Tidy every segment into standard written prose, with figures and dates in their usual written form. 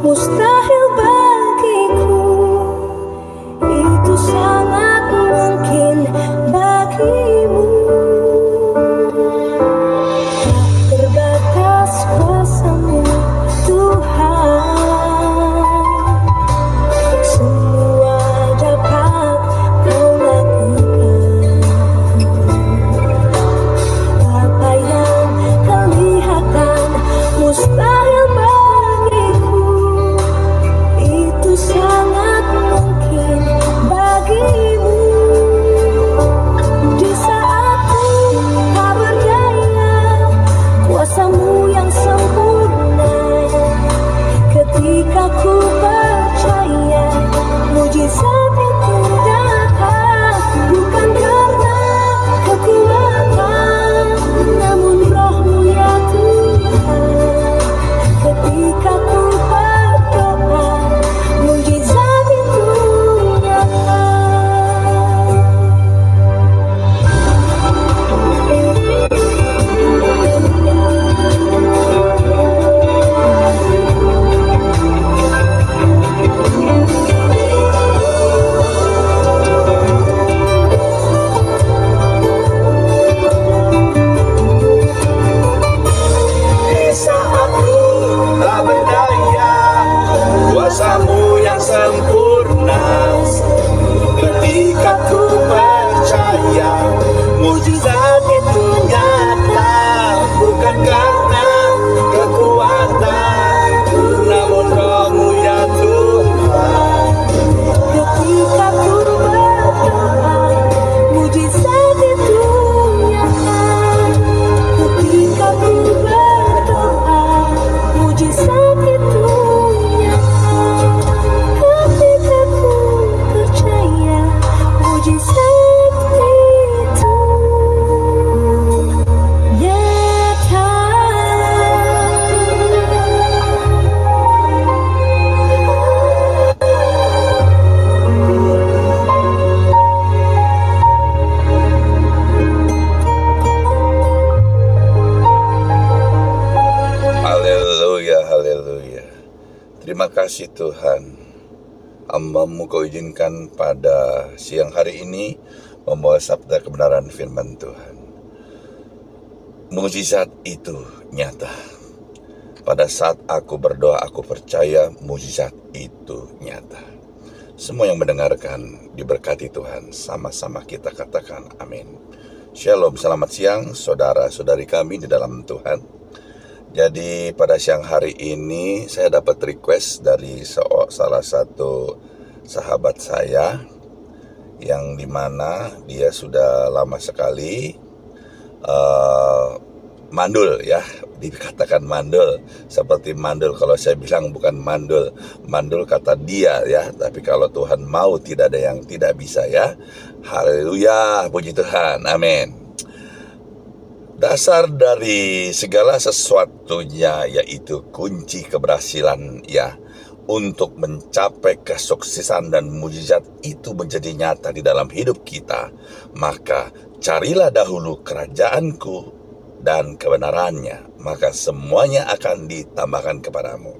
mustahil bagiku, itu sangat mungkin bagimu. Tak terbatas kuasa-Mu Tuhan, semua dapat Kau lakukan. Apa yang kelihatan mustahil bagiku, itu sangat mungkin bagimu. Di saat ku tak berdaya, kuasa-Mu yang sempurna. Ketika ku percaya, mujizat itu datang. Bukan karena kekuatan, namun Roh-Mu ya Tuhan. Ketika ku berdoa, mujizat itu nyata. Di saat ku tak berdaya, kuasa-Mu yang sempurna. Ketika ku percaya, mujizat itu nyata. Bukan karena kekuatan, namun Roh-Mu ya Tuhan. Ketika ku berdoa, mujizat itu nyata. Ketika ku berdoa, mujizat itu nyata. Ketika ku percaya, mujizat itu nyata. Haleluya, haleluya. Terima kasih Tuhan. Hamba-Mu Kau izinkan pada siang hari ini membawa sabda kebenaran firman Tuhan. Mujizat itu nyata. Pada saat aku berdoa, aku percaya mujizat itu nyata. Semua yang mendengarkan diberkati Tuhan. Sama-sama kita katakan amin. Shalom, selamat siang saudara-saudari kami di dalam Tuhan. Jadi pada siang hari ini saya dapat request dari salah satu sahabat saya, yang dimana dia sudah lama sekali mandul ya, dikatakan mandul. Seperti mandul, kalau saya bilang bukan mandul. Mandul kata dia ya, tapi kalau Tuhan mau tidak ada yang tidak bisa ya. Haleluya, puji Tuhan, amin. Dasar dari segala sesuatunya yaitu kunci keberhasilan ya, untuk mencapai kesuksesan dan mujizat itu menjadi nyata di dalam hidup kita. Maka carilah dahulu kerajaan-Ku dan kebenarannya, maka semuanya akan ditambahkan kepadamu.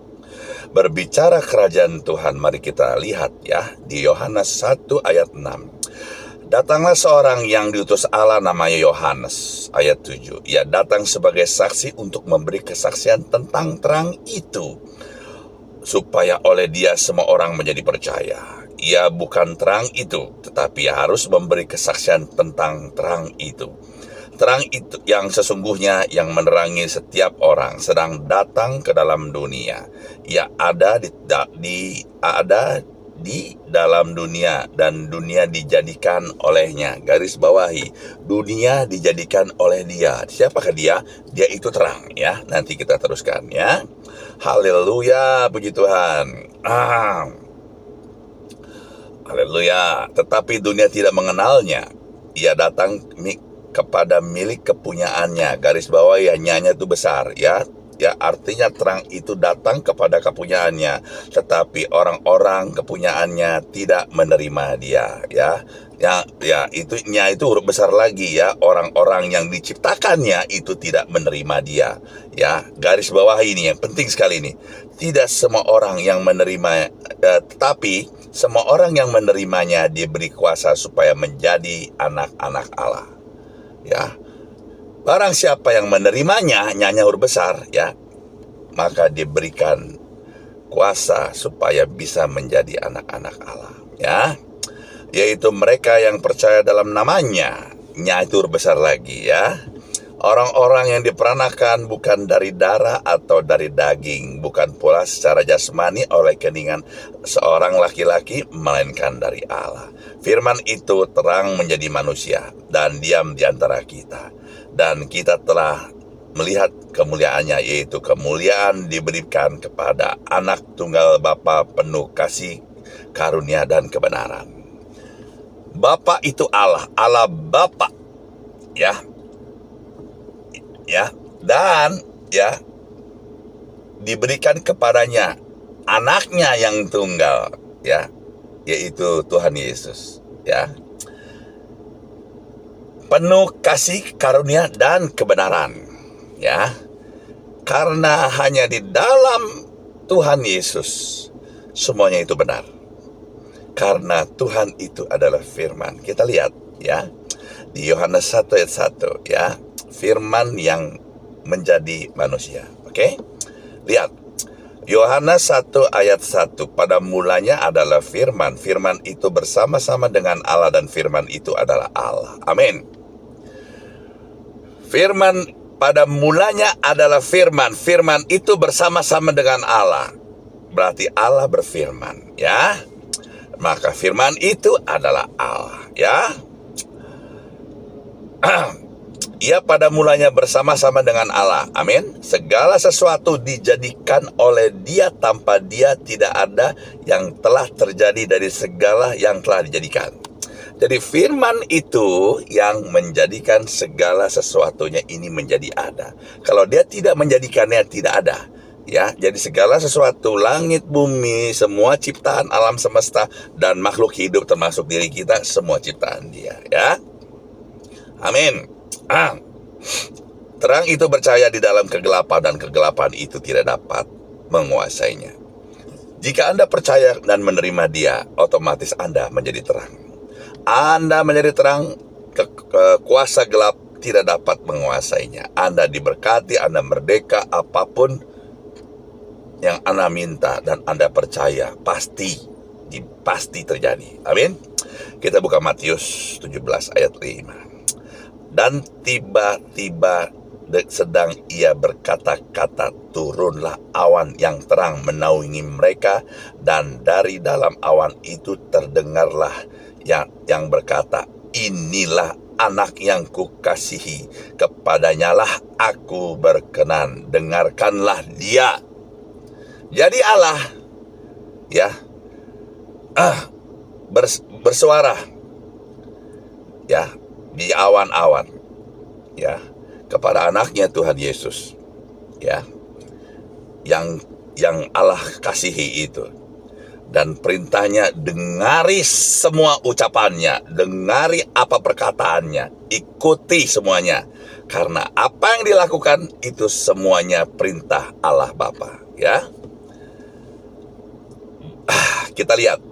Berbicara kerajaan Tuhan, mari kita lihat ya di Yohanes 1 ayat 6. Datanglah seorang yang diutus Allah namanya Yohanes, ayat 7. Ia datang sebagai saksi untuk memberi kesaksian tentang terang itu, supaya oleh dia semua orang menjadi percaya. Ia bukan terang itu, tetapi ia harus memberi kesaksian tentang terang itu. Terang itu yang sesungguhnya yang menerangi setiap orang sedang datang ke dalam dunia. Ia ada di dalam dunia dan dunia dijadikan olehnya. Garis bawahi, dunia dijadikan oleh dia. Siapakah dia? Dia itu terang ya. Nanti kita teruskan ya. Haleluya, puji Tuhan. Haleluya. Tetapi dunia tidak mengenalnya. Ia datang kepada milik kepunyaannya. Garis bawahi, nyanya itu besar ya. Ya, artinya terang itu datang kepada kepunyaannya, tetapi orang-orang kepunyaannya tidak menerima dia ya. itu huruf besar lagi ya. Orang-orang yang diciptakannya itu tidak menerima dia. Ya, garis bawah ini yang penting sekali ini. Tidak semua orang yang menerima, tetapi semua orang yang menerimanya diberi kuasa supaya menjadi anak-anak Allah. Ya, barang siapa yang menerimanya, nyanya huruf besar ya, maka diberikan kuasa supaya bisa menjadi anak-anak Allah. Ya, yaitu mereka yang percaya dalam namanya. Nya itu besar lagi ya. Orang-orang yang diperanakan bukan dari darah atau dari daging, bukan pula secara jasmani oleh keningan seorang laki-laki, melainkan dari Allah. Firman itu terang menjadi manusia dan diam di antara kita. Dan kita telah melihat kemuliaannya, yaitu kemuliaan diberikan kepada anak tunggal Bapa penuh kasih, karunia dan kebenaran. Bapa itu Allah, Allah Bapa, ya, dan ya diberikan kepadanya anaknya yang tunggal, ya, yaitu Tuhan Yesus, ya, penuh kasih, karunia dan kebenaran, ya, karena hanya di dalam Tuhan Yesus semuanya itu benar. Karena Tuhan itu adalah firman. Kita lihat ya di Yohanes 1 ayat 1 ya, firman yang menjadi manusia. Oke? Lihat. Yohanes 1 ayat 1, pada mulanya adalah firman. Firman itu bersama-sama dengan Allah dan firman itu adalah Allah. Amin. Firman pada mulanya adalah firman. Firman itu bersama-sama dengan Allah. Berarti Allah berfirman, ya. Maka firman itu adalah Allah, ya. Ia pada mulanya bersama-sama dengan Allah. Amin. Segala sesuatu dijadikan oleh Dia, tanpa Dia tidak ada yang telah terjadi dari segala yang telah dijadikan. Jadi firman itu yang menjadikan segala sesuatunya ini menjadi ada. Kalau Dia tidak menjadikannya, tidak ada. Ya, jadi segala sesuatu, langit, bumi, semua ciptaan alam semesta dan makhluk hidup termasuk diri kita, semua ciptaan Dia, ya. Amin. Terang itu percaya di dalam kegelapan dan kegelapan itu tidak dapat menguasainya. Jika Anda percaya dan menerima Dia, otomatis Anda menjadi terang. Anda menjadi terang, kuasa gelap tidak dapat menguasainya. Anda diberkati, Anda merdeka, apapun yang Anda minta dan Anda percaya pasti terjadi. Amin. Kita buka Matius 17 ayat 5. Dan tiba-tiba sedang ia berkata-kata, turunlah awan yang terang menaungi mereka, dan dari dalam awan itu terdengarlah yang berkata, inilah anak yang kukasihi, kepadanyalah aku berkenan, dengarkanlah Dia. Jadi Allah ya bersuara ya di awan-awan ya kepada anaknya Tuhan Yesus ya, yang Allah kasihi itu, dan perintahnya, dengari semua ucapannya, dengari apa perkataannya, ikuti semuanya, karena apa yang dilakukan itu semuanya perintah Allah Bapa, ya. Kita lihat,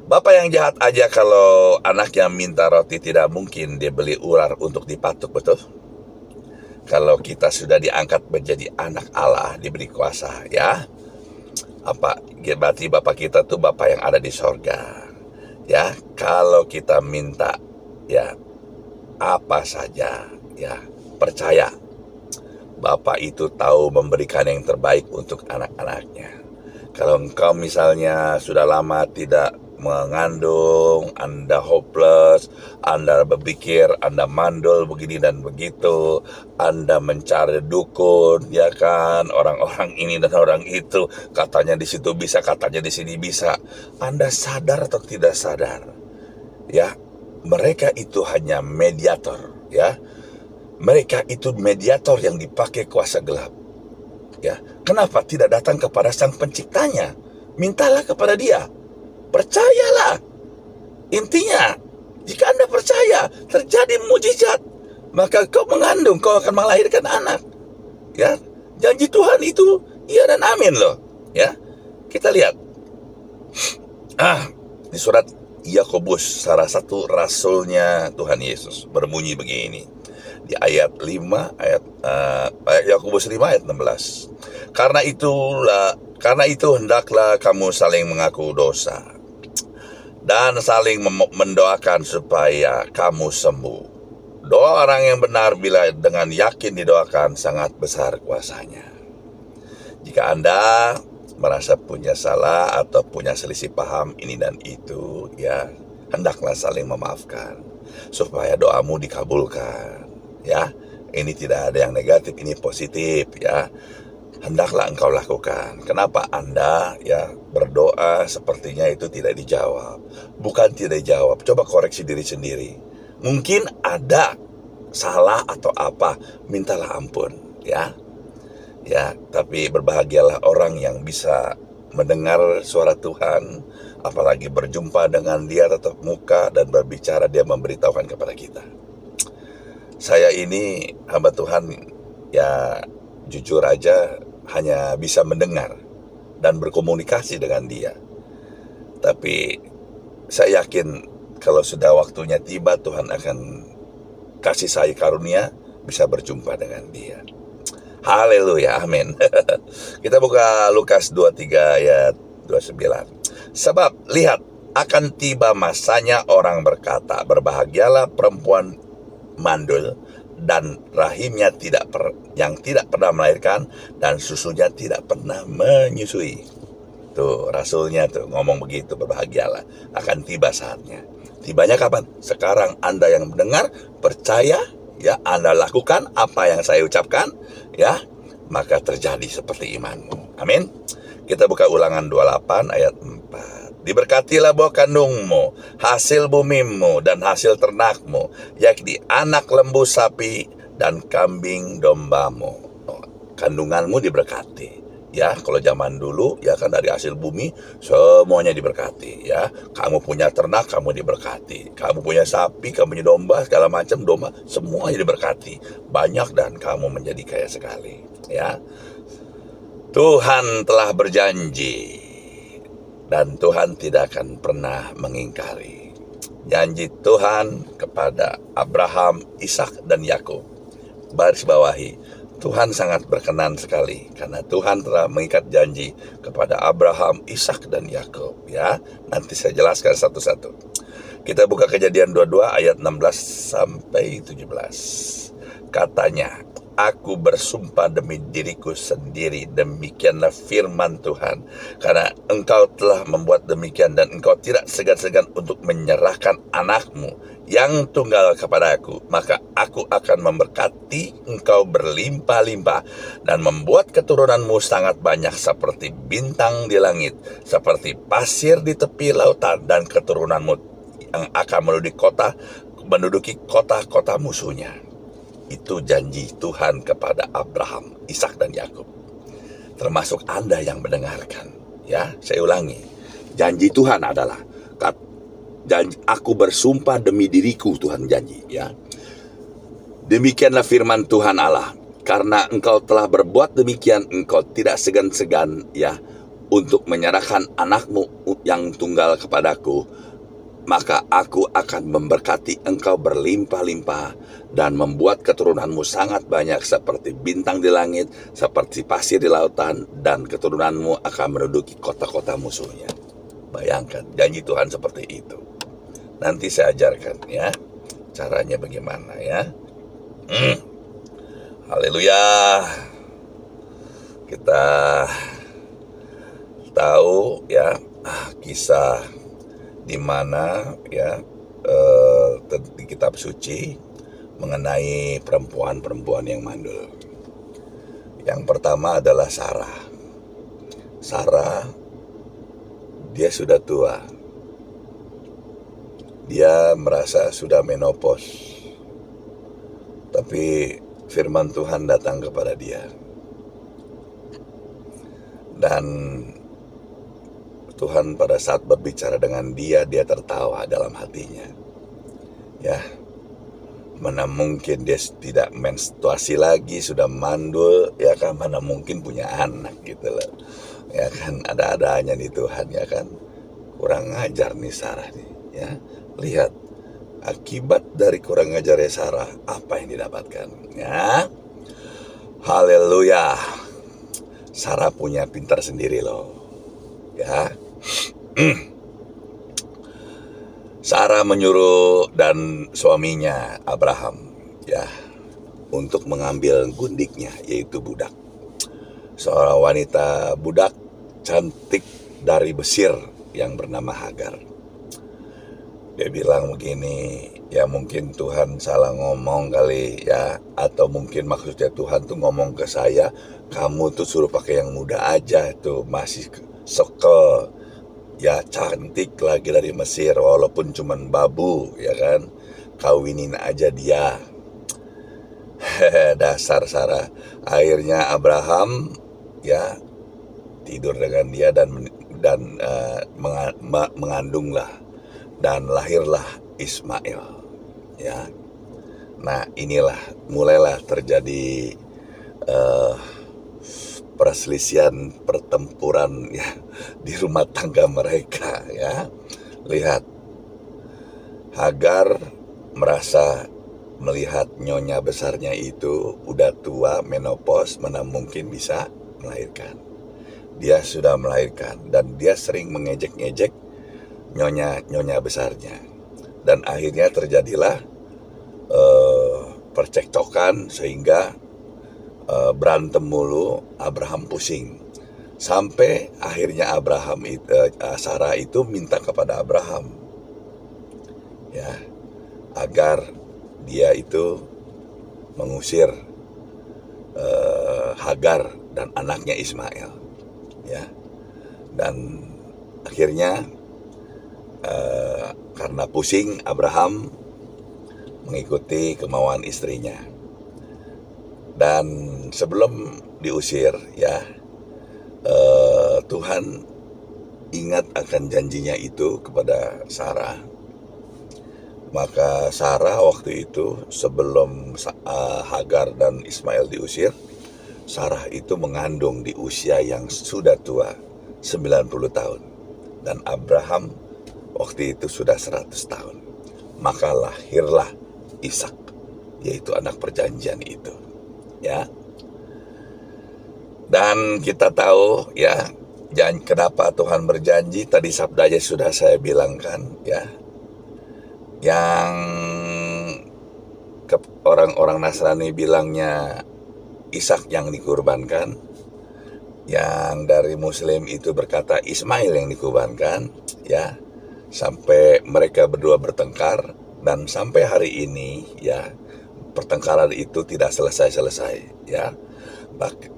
bapak yang jahat aja kalau anaknya minta roti tidak mungkin dia beli ular untuk dipatuk, betul? Kalau kita sudah diangkat menjadi anak Allah, diberi kuasa, ya. Berarti Bapak kita tuh Bapak yang ada di sorga, ya. Kalau kita minta, ya, apa saja, ya, percaya Bapak itu tahu memberikan yang terbaik untuk anak-anaknya. Kalau engkau misalnya sudah lama tidak mengandung, Anda hopeless, Anda berpikir Anda mandul begini dan begitu, Anda mencari dukun, ya kan, orang-orang ini dan orang itu, katanya di situ bisa, katanya di sini bisa. Anda sadar atau tidak sadar, ya, mereka itu hanya mediator, ya. Mereka itu mediator yang dipakai kuasa gelap, ya. Kenapa tidak datang kepada Sang Penciptanya? Mintalah kepada Dia. Percayalah, Intinya, jika Anda percaya terjadi mujizat, maka kau mengandung, kau akan melahirkan anak. Ya, janji Tuhan itu iya dan amin loh. Ya, kita lihat. Di surat Yakobus, salah satu rasulnya Tuhan Yesus, berbunyi begini. Di ayat 5, ayat Yakobus 5 ayat 16. Karena itu hendaklah kamu saling mengaku dosa dan saling mendoakan supaya kamu sembuh. Doa orang yang benar bila dengan yakin didoakan sangat besar kuasanya. Jika Anda merasa punya salah atau punya selisih paham ini dan itu, ya hendaklah saling memaafkan supaya doamu dikabulkan. Ya, ini tidak ada yang negatif, ini positif. Ya, hendaklah engkau lakukan. Kenapa Anda ya berdoa sepertinya itu tidak dijawab? Bukan tidak dijawab, coba koreksi diri sendiri. Mungkin ada salah atau apa, mintalah ampun. Ya, tapi berbahagialah orang yang bisa mendengar suara Tuhan, apalagi berjumpa dengan Dia tatap muka dan berbicara, Dia memberitahukan kepada kita. Saya ini hamba Tuhan, ya jujur aja hanya bisa mendengar dan berkomunikasi dengan Dia. Tapi saya yakin kalau sudah waktunya tiba, Tuhan akan kasih saya karunia bisa berjumpa dengan Dia. Haleluya, amin. Kita buka Lukas 23 ayat 29. Sebab lihat, akan tiba masanya orang berkata, berbahagialah perempuan mandul dan rahimnya yang tidak pernah melahirkan dan susunya tidak pernah menyusui. Tuh rasulnya tuh ngomong begitu, berbahagialah, akan tiba saatnya. Tibanya kapan? Sekarang Anda yang mendengar, percaya, ya Anda lakukan apa yang saya ucapkan, ya maka terjadi seperti imanmu. Amin. Kita buka Ulangan 28 ayat 4. Diberkatilah buah kandungmu, hasil bumimu dan hasil ternakmu, yakni anak lembu sapi dan kambing dombamu. Kandunganmu diberkati. Ya, kalau zaman dulu ya kan dari hasil bumi semuanya diberkati. Ya, kamu punya ternak, kamu diberkati. Kamu punya sapi, kamu punya domba, segala macam domba, semuanya diberkati. Banyak dan kamu menjadi kaya sekali. Ya, Tuhan telah berjanji dan Tuhan tidak akan pernah mengingkari janji Tuhan kepada Abraham, Ishak dan Yakub. Baris bawahi, Tuhan sangat berkenan sekali karena Tuhan telah mengikat janji kepada Abraham, Ishak dan Yakub. Ya, nanti saya jelaskan satu-satu. Kita buka Kejadian 22 ayat 16 sampai 17. Katanya, aku bersumpah demi diriku sendiri, demikianlah firman Tuhan, karena engkau telah membuat demikian dan engkau tidak segan-segan untuk menyerahkan anakmu yang tunggal kepadaku, maka aku akan memberkati engkau berlimpah-limpah dan membuat keturunanmu sangat banyak seperti bintang di langit, seperti pasir di tepi lautan, dan keturunanmu yang akan menduduki kota-kota musuhnya. Itu janji Tuhan kepada Abraham, Ishak dan Yakub. Termasuk Anda yang mendengarkan. Ya, saya ulangi. Janji Tuhan adalah aku bersumpah demi diriku, Tuhan janji, ya. Demikianlah firman Tuhan Allah, karena engkau telah berbuat demikian, engkau tidak segan-segan ya untuk menyerahkan anakmu yang tunggal kepadaku, maka aku akan memberkati engkau berlimpah-limpah dan membuat keturunanmu sangat banyak seperti bintang di langit, seperti pasir di lautan, dan keturunanmu akan menduduki kota-kota musuhnya. Bayangkan, janji Tuhan seperti itu. Nanti saya ajarkan ya, caranya bagaimana ya. Haleluya. Kita tahu ya kisah di mana ya di kitab suci mengenai perempuan-perempuan yang mandul. Yang pertama adalah Sarah. Sarah, dia sudah tua. Dia merasa sudah menopause. Tapi firman Tuhan datang kepada dia. Dan Tuhan pada saat berbicara dengan dia tertawa dalam hatinya. Ya, mana mungkin dia tidak menstruasi lagi, sudah mandul, ya kan, mana mungkin punya anak gitu loh. Ya kan, ada-adanya nih Tuhan, ya kan. Kurang ngajar nih Sarah nih, ya. Lihat, akibat dari kurang ngajarnya Sarah, apa yang didapatkan, ya. Haleluya. Sarah punya pintar sendiri loh, ya. Sarah menyuruh dan suaminya Abraham, ya, untuk mengambil gundiknya, yaitu budak. Seorang wanita budak cantik dari Mesir yang bernama Hagar. Dia bilang begini, ya mungkin Tuhan salah ngomong kali ya, atau mungkin maksudnya Tuhan tuh ngomong ke saya, kamu tuh suruh pakai yang muda aja, itu masih sekel. Ya cantik lagi dari Mesir, walaupun cuman babu, ya kan, kawinin aja dia. Dasar Sarah. Akhirnya Abraham, ya, tidur dengan dia dan mengandunglah dan lahirlah Ismail, ya. Nah inilah mulailah terjadi perselisihan, pertempuran, ya, di rumah tangga mereka, ya. Lihat, Hagar merasa melihat nyonya besarnya itu udah tua, menopause, mana mungkin bisa melahirkan. Dia sudah melahirkan dan dia sering mengejek-ngejek nyonya besarnya. Dan akhirnya terjadilah percekcokan sehingga berantem mulu, Abraham pusing. Sampai akhirnya Sarah itu minta kepada Abraham, ya, agar dia itu mengusir Hagar dan anaknya Ismail, ya. Dan akhirnya karena pusing, Abraham mengikuti kemauan istrinya. Dan sebelum diusir, ya, Tuhan ingat akan janjinya itu kepada Sarah. Maka Sarah waktu itu sebelum Hagar dan Ismail diusir, Sarah itu mengandung di usia yang sudah tua, 90 tahun. Dan Abraham waktu itu sudah 100 tahun. Maka lahirlah Ishak, yaitu anak perjanjian itu, ya. Dan kita tahu, ya, kenapa Tuhan berjanji, tadi sabdanya sudah saya bilangkan, ya. Yang orang-orang Nasrani bilangnya Ishak yang dikurbankan, yang dari Muslim itu berkata Ismail yang dikurbankan, ya. Sampai mereka berdua bertengkar, dan sampai hari ini, ya, pertengkaran itu tidak selesai-selesai, ya.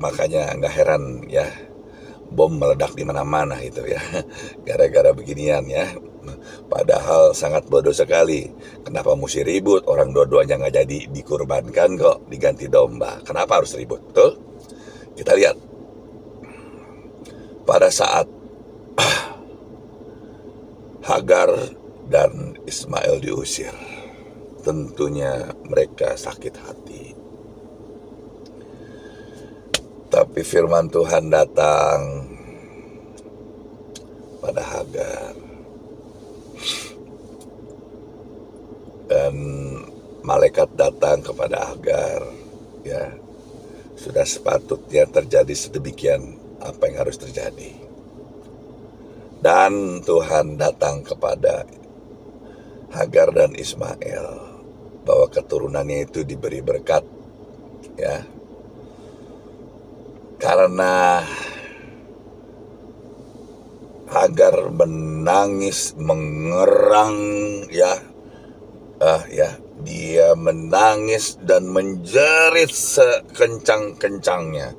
Makanya nggak heran, ya, bom meledak di mana-mana itu, ya, gara-gara beginian, ya. Padahal sangat bodoh sekali. Kenapa mesti ribut? Orang dua-duanya nggak jadi dikurbankan kok, diganti domba. Kenapa harus ribut? Betul? Kita lihat pada saat Hagar dan Ismail diusir, tentunya mereka sakit hati. Tapi firman Tuhan datang pada Hagar, dan malaikat datang kepada Hagar, ya. Sudah sepatutnya terjadi sedemikian apa yang harus terjadi. Dan Tuhan datang kepada Hagar dan Ismail bahwa keturunannya itu diberi berkat, ya. Karena Hagar menangis, mengerang, ya, dia menangis dan menjerit sekencang-kencangnya.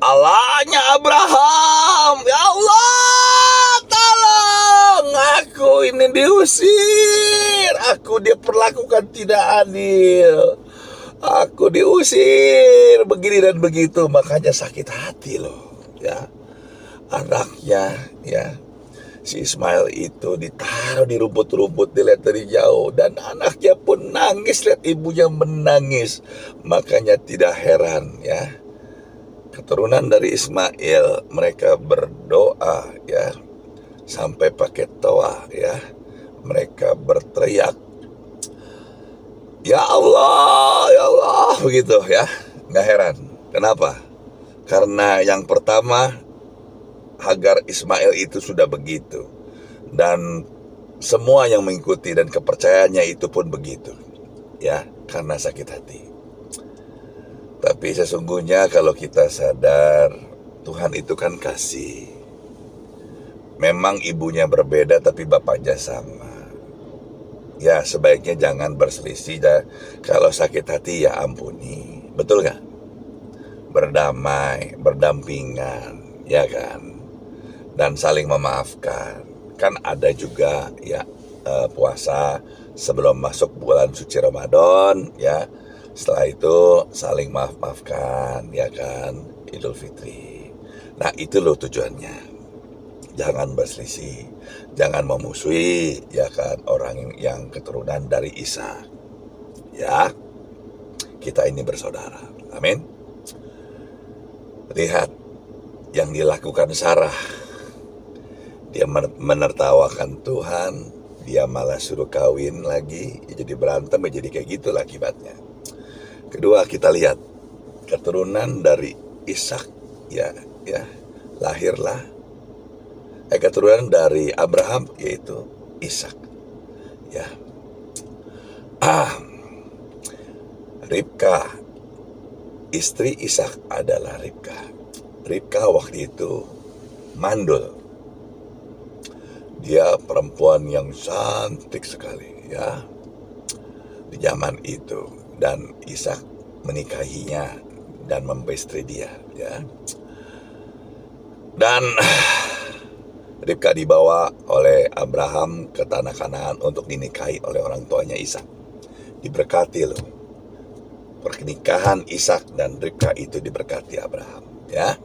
Allahnya Abraham, ya Allah, tolong aku ini diusir, aku diperlakukan tidak adil, aku diusir begini dan begitu. Makanya sakit hati loh, ya, anaknya, ya, Si Ismail itu ditaruh di rumput-rumput, dilihat dari jauh, dan anaknya pun nangis, lihat ibunya menangis. Makanya tidak heran ya, keturunan dari Ismail mereka berdoa ya, sampai pakai toa ya. Mereka berteriak, ya Allah, begitu ya. Nggak heran. Kenapa? Karena yang pertama, Hagar Ismail itu sudah begitu, dan semua yang mengikuti dan kepercayaannya itu pun begitu ya, karena sakit hati. Tapi sesungguhnya kalau kita sadar, Tuhan itu kan kasih. Memang ibunya berbeda tapi bapaknya sama. Ya sebaiknya jangan berselisih. Kalau sakit hati ya ampuni, betul gak? Berdamai, berdampingan, ya kan? Dan saling memaafkan. Kan ada juga ya puasa sebelum masuk bulan suci Ramadan ya. Setelah itu saling maaf-maafkan ya kan, Idul Fitri. Nah itu loh tujuannya. Jangan berselisih, jangan memusuhi ya kan orang yang keturunan dari Isa. Ya, kita ini bersaudara. Amin. Lihat yang dilakukan Sarah. Dia menertawakan Tuhan, dia malah suruh kawin lagi, jadi berantem, jadi kayak gitulah akibatnya. Kedua, kita lihat keturunan dari Ishak ya, lahirlah keturunan dari Abraham yaitu Ishak ya. Ribka, istri Ishak adalah Ribka. Ribka waktu itu mandul. Dia perempuan yang cantik sekali ya di zaman itu, dan Ishak menikahinya dan membestri dia ya. Dan Ribka dibawa oleh Abraham ke tanah Kanaan untuk dinikahi oleh orang tuanya Ishak. Diberkati loh. Pernikahan Ishak dan Ribka itu diberkati Abraham ya.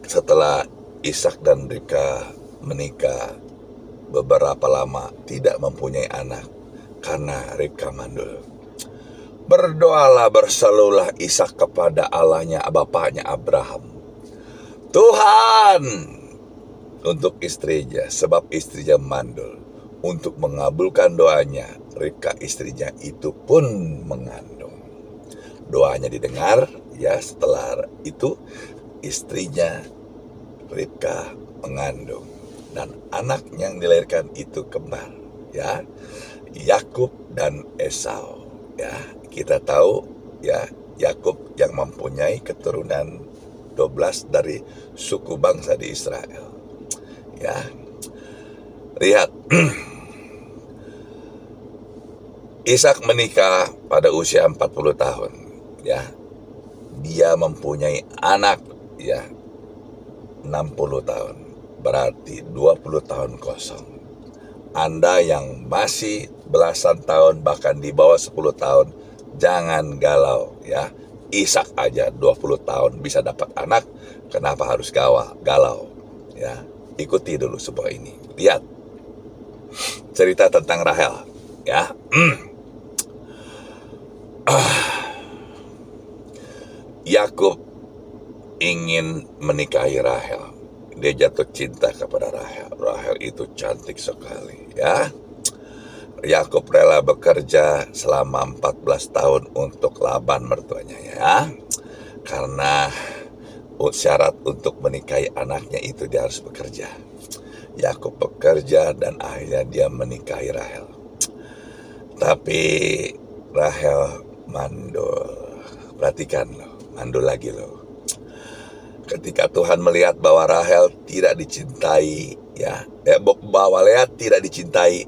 Setelah Ishak dan Ribka menikah, beberapa lama tidak mempunyai anak karena Ribka mandul. Berdoalah, berselulah Ishak kepada Allahnya, bapaknya Abraham, Tuhan, untuk istrinya, sebab istrinya mandul. Untuk mengabulkan doanya, Ribka istrinya itu pun mengandung. Doanya didengar ya. Setelah itu istrinya Ribka mengandung, dan anak yang dilahirkan itu kembar ya, Yakub dan Esau ya. Kita tahu ya, Yakub yang mempunyai keturunan 12 dari suku bangsa di Israel ya. Lihat, Ishak menikah pada usia 40 tahun ya. Dia mempunyai anak ya 60 tahun, berarti 20 tahun kosong. Anda yang masih belasan tahun, bahkan di bawah 10 tahun, jangan galau ya. Ishak aja 20 tahun bisa dapat anak, kenapa harus galau ya. Ikuti dulu sebuah ini. Lihat cerita tentang Rahel ya. Yakub ingin menikahi Rahel. Dia jatuh cinta kepada Rahel. Rahel itu cantik sekali ya. Yakub rela bekerja selama 14 tahun untuk Laban mertuanya ya. Karena syarat untuk menikahi anaknya itu dia harus bekerja. Yakub bekerja dan akhirnya dia menikahi Rahel. Tapi Rahel mandul. Perhatikan loh, mandul lagi loh. Ketika Tuhan melihat bahwa Rahel tidak dicintai ya, bahwa Lea tidak dicintai,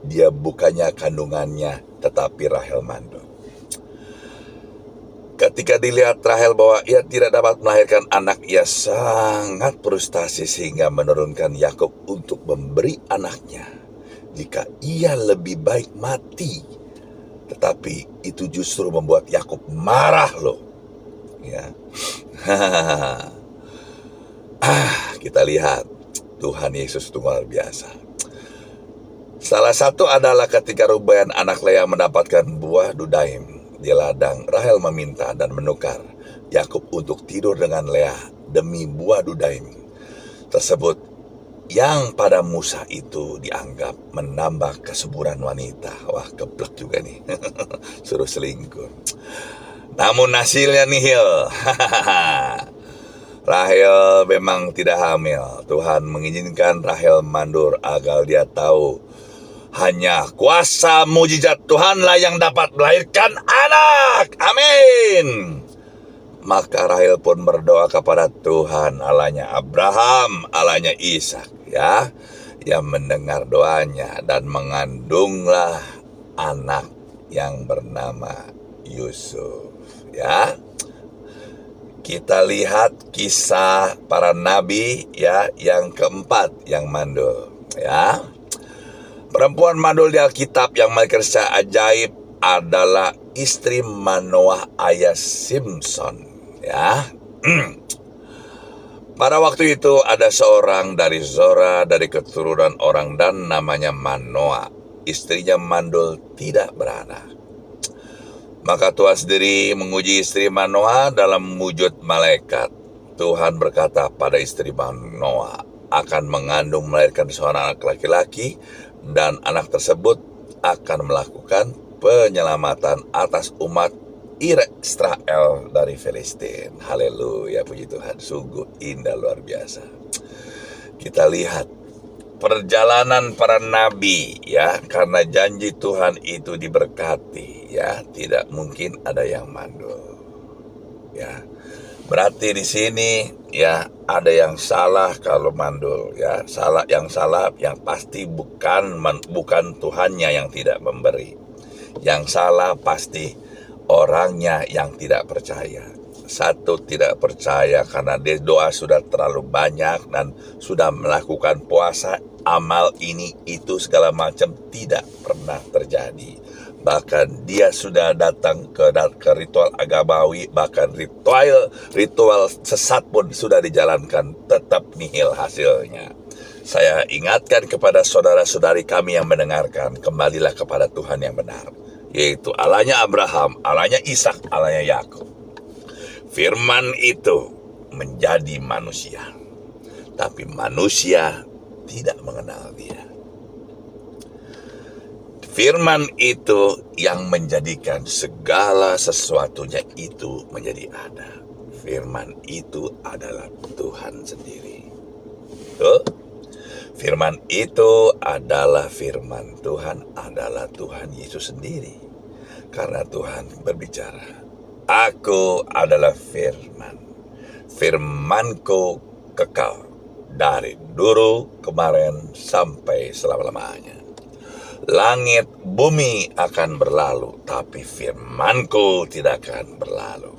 dia bukannya kandungannya, tetapi Rahel mandul. Ketika dilihat Rahel bahwa ia tidak dapat melahirkan anak, ia sangat frustasi sehingga menurunkan Yakub untuk memberi anaknya jika ia lebih baik mati. Tetapi itu justru membuat Yakub marah loh ya. Kita lihat Tuhan Yesus itu luar biasa. Salah satu adalah ketika Ruben anak Lea mendapatkan buah dudaim di ladang, Rahel meminta dan menukar Yakub untuk tidur dengan Lea demi buah dudaim tersebut, yang pada Musa itu dianggap menambah kesuburan wanita. Wah, geblek juga nih. Suruh selingkuh. Namun hasilnya nihil. Rahel memang tidak hamil. Tuhan mengizinkan Rahel mandul agar dia tahu hanya kuasa mujizat Tuhanlah yang dapat melahirkan anak. Amin. Maka Rahel pun berdoa kepada Tuhan, Allahnya Abraham, Allahnya Ishak, ya, yang mendengar doanya dan mengandunglah anak yang bernama Yusuf, ya. Kita lihat kisah para nabi, ya, yang keempat yang mandul, ya. Perempuan mandul di Alkitab yang memiliki kisah ajaib adalah istri Manoah ayah Simpson, ya. Pada waktu itu ada seorang dari Zora dari keturunan orang Dan namanya Manoah. Istrinya mandul tidak beranak. Maka Tuhan sendiri menguji istri Manoah dalam wujud malaikat. Tuhan berkata pada istri Manoah akan mengandung melahirkan seorang anak laki-laki, dan anak tersebut akan melakukan penyelamatan atas umat Israel dari Filistin. Haleluya, puji Tuhan. Sungguh indah, luar biasa. Kita lihat perjalanan para nabi, ya, karena janji Tuhan itu diberkati, ya, tidak mungkin ada yang mandul, ya. Berarti di sini, ya, ada yang salah kalau mandul, ya. Salah yang pasti bukan Tuhannya yang tidak memberi. Yang salah pasti orangnya yang tidak percaya. Satu, tidak percaya karena dia doa sudah terlalu banyak dan sudah melakukan puasa, amal ini itu segala macam, tidak pernah terjadi. Bahkan dia sudah datang ke ritual agamawi, bahkan ritual sesat pun sudah dijalankan, tetap nihil hasilnya. Saya ingatkan kepada saudara-saudari kami yang mendengarkan, kembalilah kepada Tuhan yang benar, yaitu Allahnya Abraham, Allahnya Ishak, Allahnya Yakub. Firman itu menjadi manusia, tapi manusia tidak mengenal dia. Firman itu yang menjadikan segala sesuatunya itu menjadi ada. Firman itu adalah Tuhan sendiri. Tuh. Firman itu adalah firman Tuhan, adalah Tuhan Yesus sendiri. Karena Tuhan berbicara, Aku adalah firman. Firmanku kekal dari dulu, kemarin, sampai selama-lamanya. Langit, bumi akan berlalu, tapi firmanku tidak akan berlalu.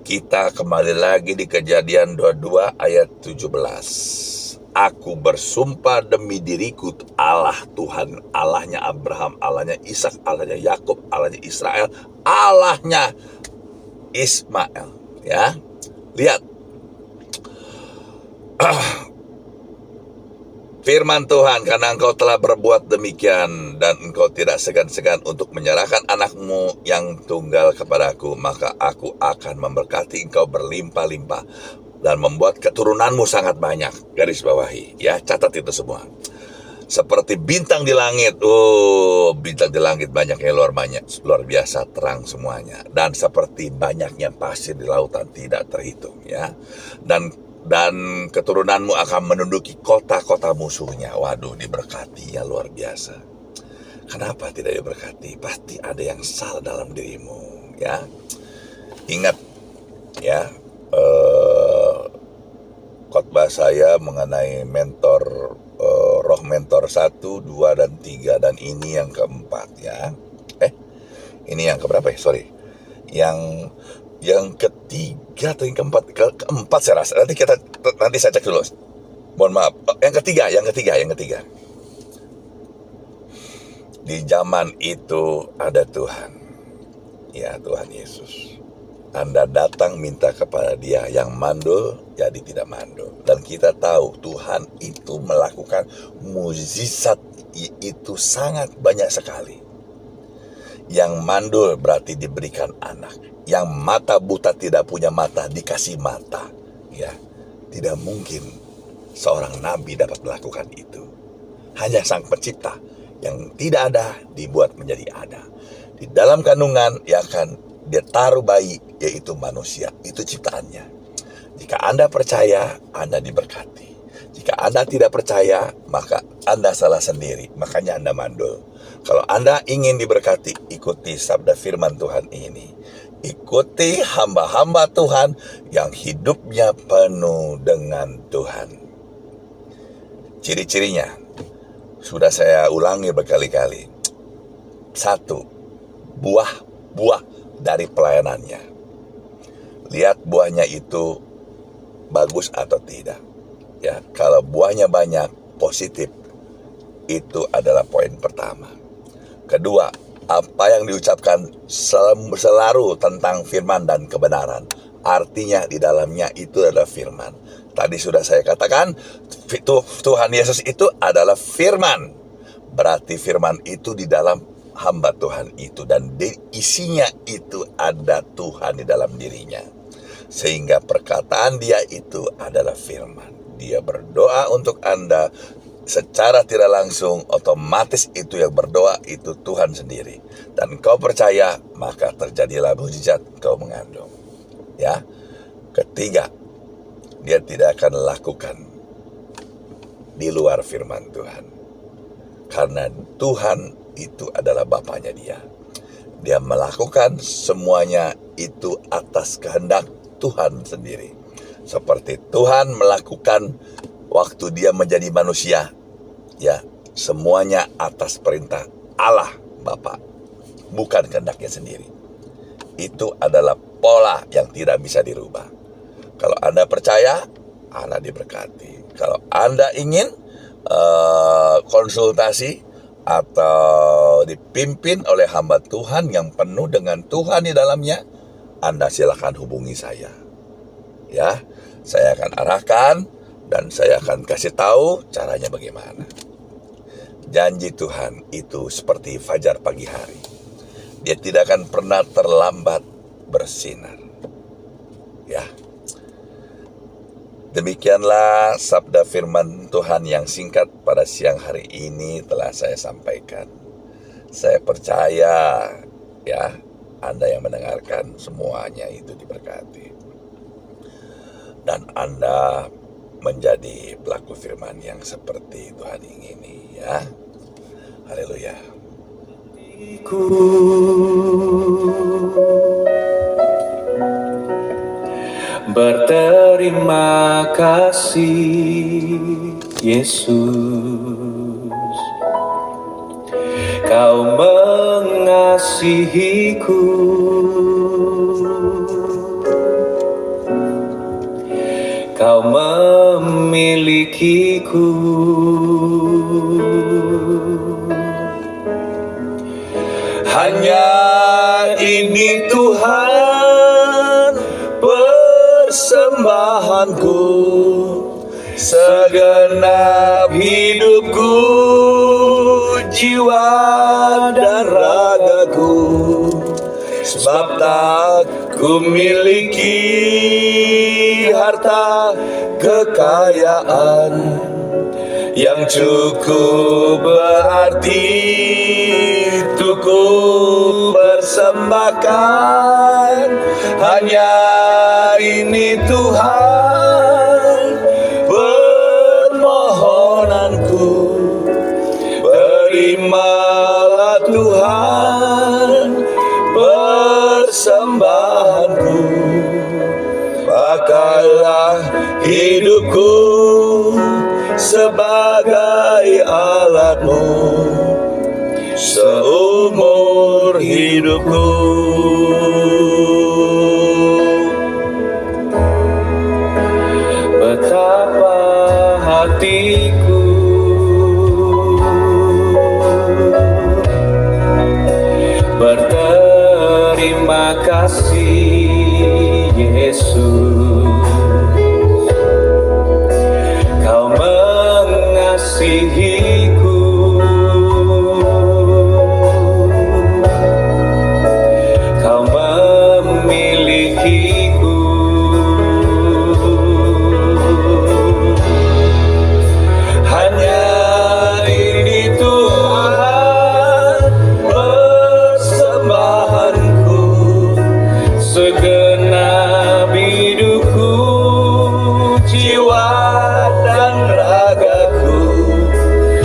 Kita kembali lagi di Kejadian 22 ayat 17. Aku bersumpah demi diriku, Allah Tuhan, Allahnya Abraham, Allahnya Ishak, Allahnya Yakub, Allahnya Israel, Allahnya Ismail. Ya, lihat. Firman Tuhan, karena engkau telah berbuat demikian dan engkau tidak segan-segan untuk menyerahkan anakmu yang tunggal kepadaku, maka aku akan memberkati engkau berlimpah-limpah dan membuat keturunanmu sangat banyak. Garis bawahi, ya, catat itu semua. Seperti bintang di langit. Oh, bintang di langit banyaknya, luar biasa, terang semuanya. Dan seperti banyaknya pasir di lautan, tidak terhitung, ya. Dan keturunanmu akan menduduki kota-kota musuhnya. Waduh, diberkati, ya, luar biasa. Kenapa tidak diberkati? Pasti ada yang salah dalam dirimu, ya. Ingat, ya, khotbah saya mengenai mentor, roh mentor 1, 2, dan 3, dan ini yang keempat, ya. Ini yang keberapa ya? Sorry. Yang ketiga atau yang keempat saya rasa. Nanti saya cek dulu. Mohon maaf. Yang ketiga. Di zaman itu ada Tuhan. Ya, Tuhan Yesus. Anda datang minta kepada Dia yang mandul, jadi tidak mandul. Dan kita tahu Tuhan itu melakukan mukjizat itu sangat banyak sekali. Yang mandul berarti diberikan anak. Yang mata buta tidak punya mata dikasih mata. Ya, tidak mungkin seorang nabi dapat melakukan itu. Hanya Sang Pencipta yang tidak ada dibuat menjadi ada. Di dalam kandungan dia taruh bayi, yaitu manusia. Itu ciptaannya. Jika Anda percaya, Anda diberkati. Jika Anda tidak percaya, maka Anda salah sendiri. Makanya Anda mandul. Kalau Anda ingin diberkati, ikuti sabda firman Tuhan ini. Ikuti hamba-hamba Tuhan yang hidupnya penuh dengan Tuhan. Ciri-cirinya sudah saya ulangi berkali-kali. 1. Buah dari pelayanannya. Lihat buahnya itu bagus atau tidak. Ya, kalau buahnya banyak, positif, itu adalah poin pertama. Kedua, apa yang diucapkan selalu tentang firman dan kebenaran. Artinya di dalamnya itu adalah firman. Tadi sudah saya katakan, Tuhan Yesus itu adalah firman. Berarti firman itu di dalam hamba Tuhan itu, dan di isinya itu ada Tuhan di dalam dirinya. Sehingga perkataan dia itu adalah firman. Dia berdoa untuk Anda secara tidak langsung, otomatis itu yang berdoa itu Tuhan sendiri. Dan kau percaya, maka terjadilah mukjizat kau mengandung. Ya. Ketiga, dia tidak akan lakukan di luar firman Tuhan. Karena Tuhan itu adalah Bapanya dia. Dia melakukan semuanya itu atas kehendak Tuhan sendiri. Seperti Tuhan melakukan waktu dia menjadi manusia. Ya, semuanya atas perintah Allah Bapa. Bukan kehendaknya sendiri. Itu adalah pola yang tidak bisa dirubah. Kalau Anda percaya, Anda diberkati. Kalau Anda ingin konsultasi atau dipimpin oleh hamba Tuhan yang penuh dengan Tuhan di dalamnya, Anda silakan hubungi saya. Ya, saya akan arahkan dan saya akan kasih tahu caranya bagaimana. Janji Tuhan itu seperti fajar pagi hari. Dia tidak akan pernah terlambat bersinar. Ya. Demikianlah sabda firman Tuhan yang singkat pada siang hari ini telah saya sampaikan. Saya percaya ya, Anda yang mendengarkan semuanya itu diberkati. Dan Anda menjadi pelaku firman yang seperti Tuhan ingini ya. Haleluya. Berterima kasih Yesus, Kau mengasihiku, Kau memilikiku. Hanya ini Tuhan persembahanku, segenap hidupku, jiwa dan ragaku. Sebab tak ku miliki harta kekayaan yang cukup berarti untuk ku persembahkan. Hanya ini Tuhan permohonanku, terimalah Tuhan persembahanku. Pakailah hidupku sebagai alatmu seumur hidupku. Betapa hatiku berterima kasih Yesus. Kau mengasihiku, Kau memilikiku. Hanya ini Tuhan persembahanku, segenap hidupku, jiwa dan ragaku,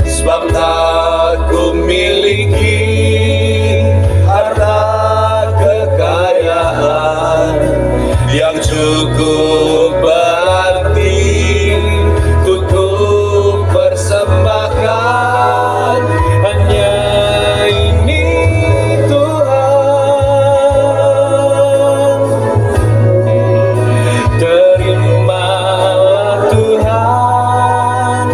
sebab tak ku miliki harta kekayaan yang cukup berarti untuk ku persembahkan. Hanya ini Tuhan, terimalah Tuhan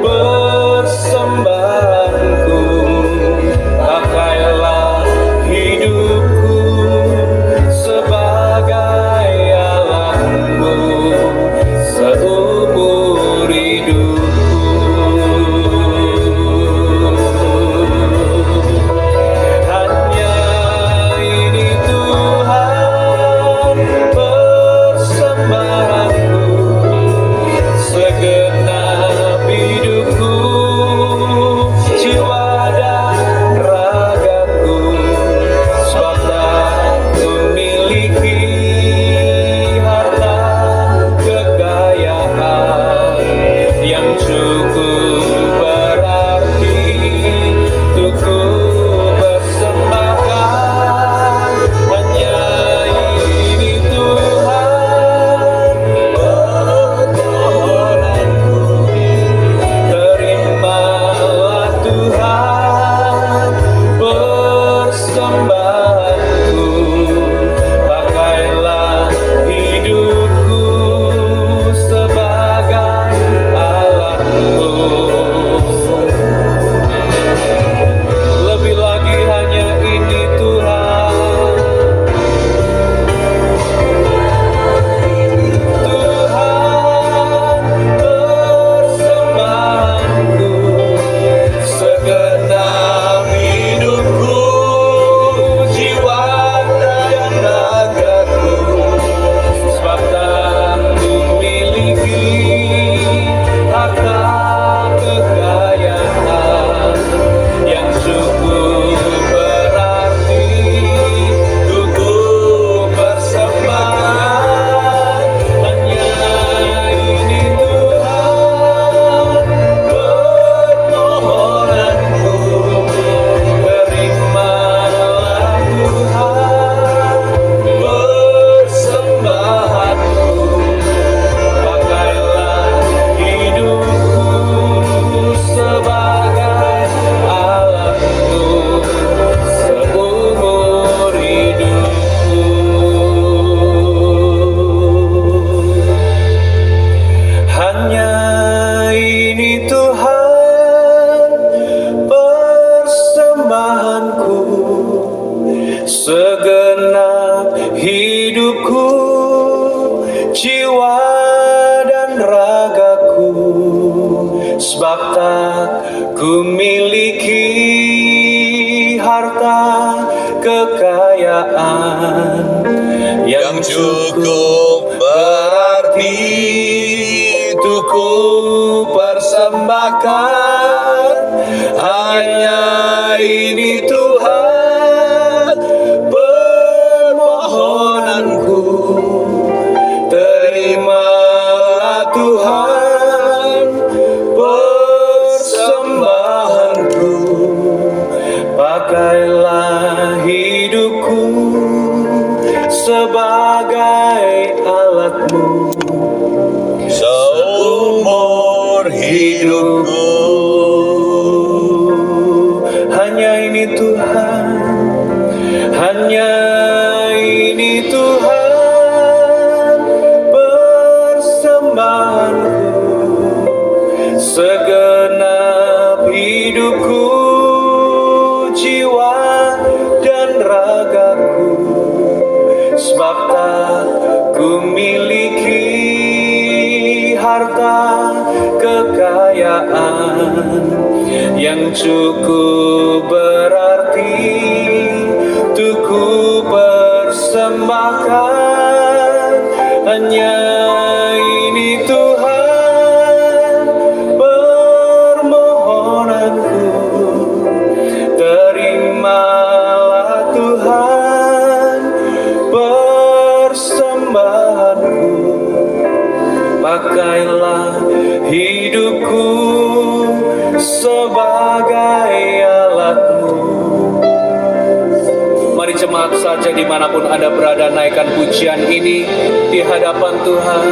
persembahanku, pakailah hidupku sebagai alatmu seumur hidupku. Hanya ini Tuhan persembahanku, segenap hidupku, jiwa dan ragaku, sebab tak ku miliki harta kekayaan yang cukup berarti untuk ku persembahkan. Hanya ini Tuhan permohonanku, terimalah Tuhan persembahanku, pakailah hidupku sebagai alatmu. Lebih lagi hanya ini Tuhan, Tuhan persembahanku, segenap hidupku, jiwa dan ragaku, sebab tak ku miliki harta kekayaan yang cukup berarti untuk ku persembahkan. Hanya ini Tuhan permohonanku, terimalah Tuhan persembahanku, pakailah hidupku sebagai alatmu seumur hidupku. Hanya ini Tuhan persembahanku, segenap hidupku, jiwa dan ragaku, sebab tak ku miliki harta kekayaan yang cukup berarti untuk ku persembahkan. Hanya ini Tuhan permohonanku, terimalah Tuhan persembahanku, pakailah hidupku sebagai alatmu seumur hidupku. Hanya ini Tuhan yang cukup berarti untuk ku persembahkan. Hanya ini Tuhan permohonanku, terimalah Tuhan persembahanku. Pakailah hidupku sebagai alat-Mu. Mari jemaat saja dimanapun Anda berada, naikkan pujian ini di hadapan Tuhan.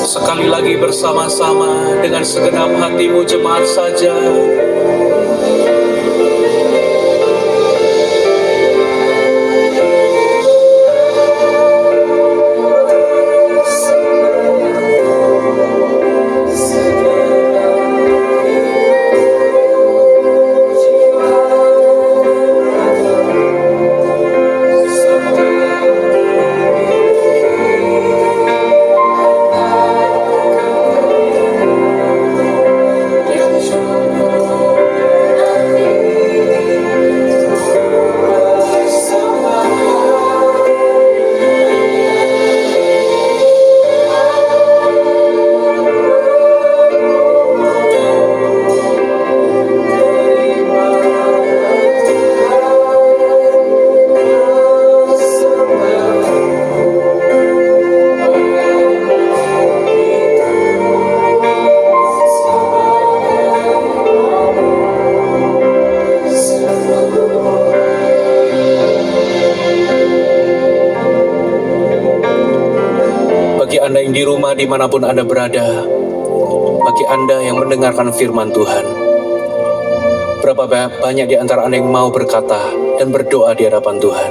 Sekali lagi bersama-sama dengan segenap hatimu jemaat saja. Bagi Anda yang di rumah dimanapun Anda berada, bagi Anda yang mendengarkan firman Tuhan, berapa banyak di antara Anda yang mau berkata dan berdoa di hadapan Tuhan,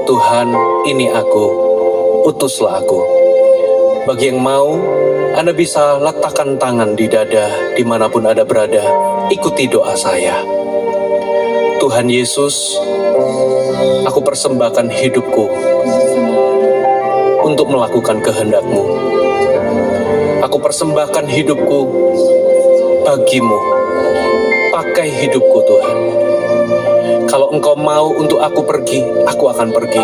Tuhan, ini aku, utuslah aku. Bagi yang mau, Anda bisa letakkan tangan di dada dimanapun Anda berada, ikuti doa saya. Tuhan Yesus, aku persembahkan hidupku untuk melakukan kehendak-Mu. Aku persembahkan hidupku bagi-Mu. Pakai hidupku Tuhan. Kalau Engkau mau untuk aku pergi, aku akan pergi.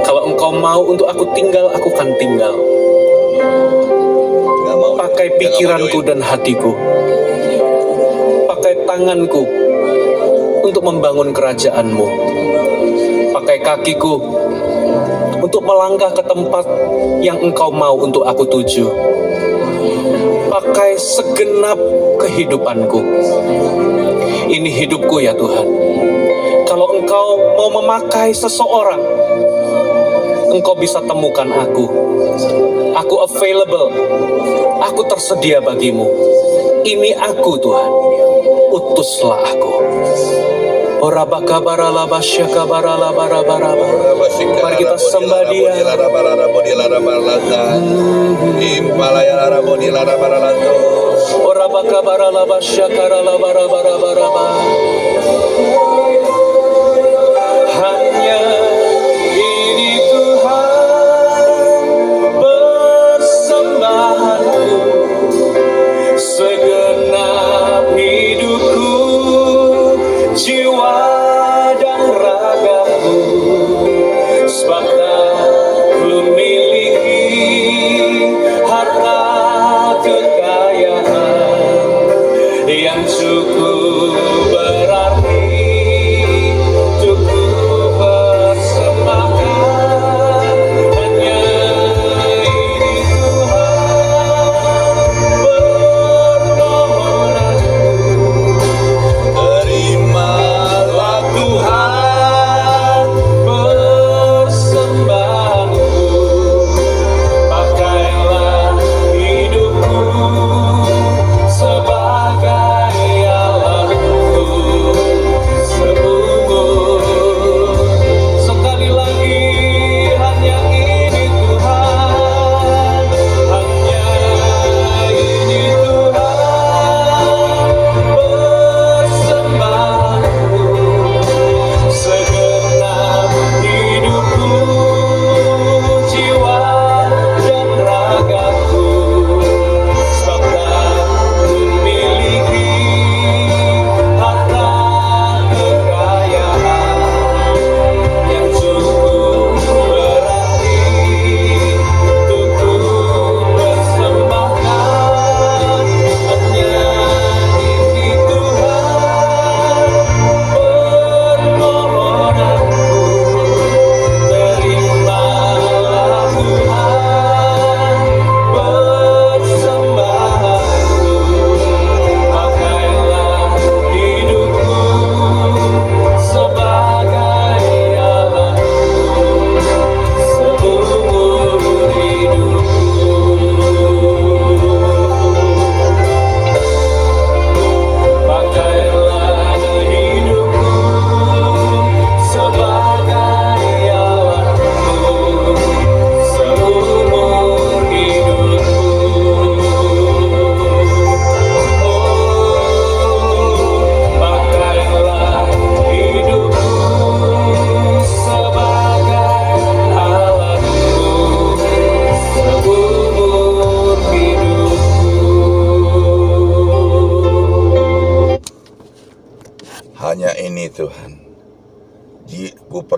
Kalau Engkau mau untuk aku tinggal, aku akan tinggal. Pakai pikiranku dan hatiku. Pakai tanganku untuk membangun kerajaan-Mu. Pakai kakiku untuk melangkah ke tempat yang Engkau mau untuk aku tuju. Pakai segenap kehidupanku. Ini hidupku ya Tuhan. Kalau Engkau mau memakai seseorang, Engkau bisa temukan aku. Aku available. Aku tersedia bagimu. Ini aku Tuhan. Utuslah aku. Mari kita sembah Dia. Hanya ini Tuhan persembahanku, segenap hidupku, jiwa dan ragaku, sebab tak ku miliki harta kekayaan.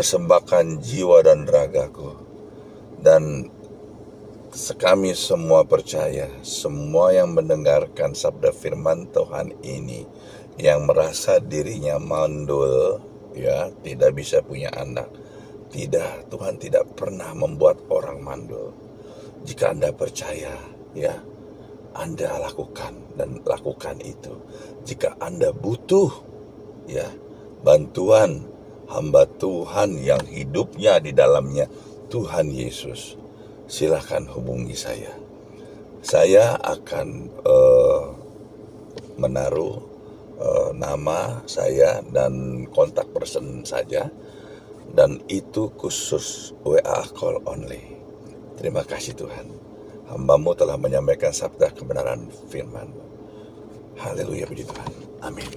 persembahkan jiwa dan ragaku. Dan kami semua percaya, semua yang mendengarkan sabda firman Tuhan ini, yang merasa dirinya mandul, ya, tidak bisa punya anak. Tidak, Tuhan tidak pernah membuat orang mandul. Jika Anda percaya, ya, Anda lakukan dan lakukan itu. Jika Anda butuh, ya, bantuan hamba Tuhan yang hidupnya di dalamnya Tuhan Yesus, silakan hubungi saya. Saya akan menaruh nama saya dan kontak person saja, dan itu khusus WA call only. Terima kasih Tuhan, hamba-Mu telah menyampaikan sabda kebenaran firman. Haleluya, puji Tuhan. Amin.